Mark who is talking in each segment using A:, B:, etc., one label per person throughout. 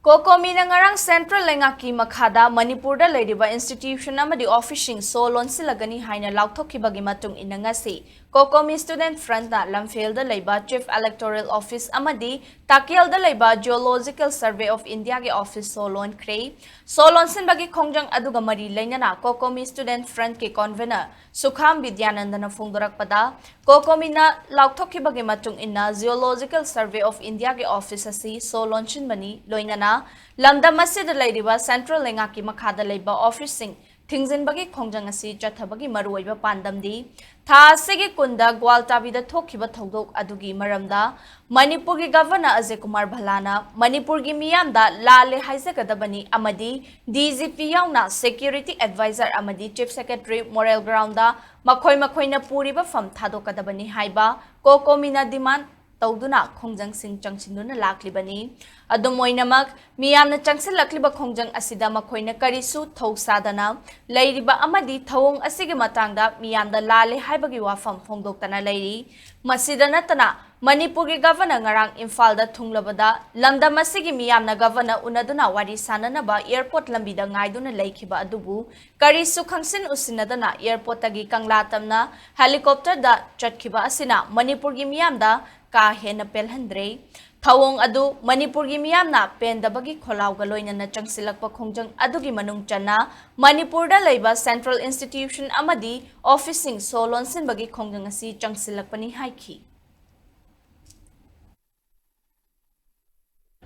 A: Kokomina ngarang Central Lengaki Makhada Manipur da ladiba institution amadi officing so lonsilagani haina lauthokibagi matung inangasi Kokomi Student Front na Lamphel da laiba Chief Electoral Office amadi Takial da laiba Geological Survey of India ge office so lonsin bagi khongjang aduga mari lainana Kokomi Student Front ke convener Sukham Vidyanandana Phungdorak pada Kokomi na lauthokibagi matung inna Geological Survey of India ge office asi so lonsin bani loinana Lamda Masjid Ladiba Central Lengaki Makhada Laiba Officing Thingzin Bagi Kongjang asi Jathabagi Maruiba Pandamdi Tha Segi Kunda Gwaltabida Thokiba Thodok Adugi Maramda Manipuri Governor Ajay Kumar Bhalana Manipurgi Miyamda Lale Haizakadabani Amadi DGP Yauna Security Advisor Amadi Chief Secretary Moral Grounda Makhoina Puriba Fam Thadokadabani Haiba Kokomina Demand Tauduna Kongjang Sing Changsinduna Laklibani Adumoinamak Miyamna Changsil Lakliba Kongjang Asida Makoina Karisu Sadana Lairiba Amadi Tawong Asigi Matanga Miyamda Lale Haibagi Wafam Fongdoktana Lairi Masidana Tana Manipuri Governor Ngarang Imphal da Thunglabada Lamda Masigi Miyamna Governor Unaduna Wari Sananaba Airport Lambida Ngaiduna Laikiba Adubu Karisu Kangsin Usinadana Airport Tagi Kanglatamna Helicopter da Chatkiba Asina Manipuri Miyamda Ka Hena Pelhandre Thawong adu Manipurgi miyamna pendabagi kholaw galoina na changsilakpa khongjang adugi manung channa Manipurda laiba Central Institution amadi officing so lonsin bagi khongjang asi changsilakpani haiki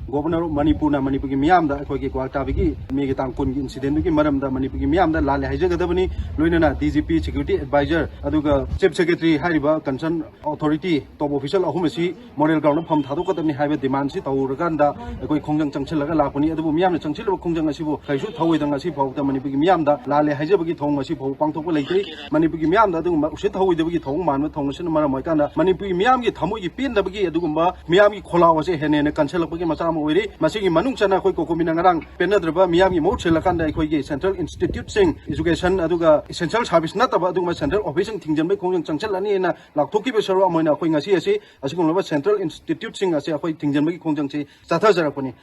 B: Governor Manipur ki miyam da khoi ki kwalta bigi me tang kun gi incident gi maram da Manipur ki miyam da lale haija gadabani loinana DGP security advisor aduga chief secretary hariba concern authority top official ahumasi model ground pham thadu kadamni haiba demand si tawurganda khoi khongjang changchilaga lapani adu miyam na changchilba khongjang asibu kaisu thawoi dang asi phau da Manipur ki miyam da lale haija bagi thong asi phau pangthokpa leitri Manipur ki miyam da adu usit thawoi da bagi thong man thong sin maram mai kana Manipur ki miyam gi thamoi gi pin da bagi adu miyam gi kholaw ase hene kanselak bagi macha Oiri, masigi manung chana koi Kokomina ngarang penadraba miyami mo chelakanda koi ge Central Institute sing education aduga essential service nataba aduma Central Office sing thingjan bai khongjang changchalani na laktoki be sarwa moina koi ngasi ase asigong loba Central Institute sing ase koi thingjan bai khongjang che chatha jarakpani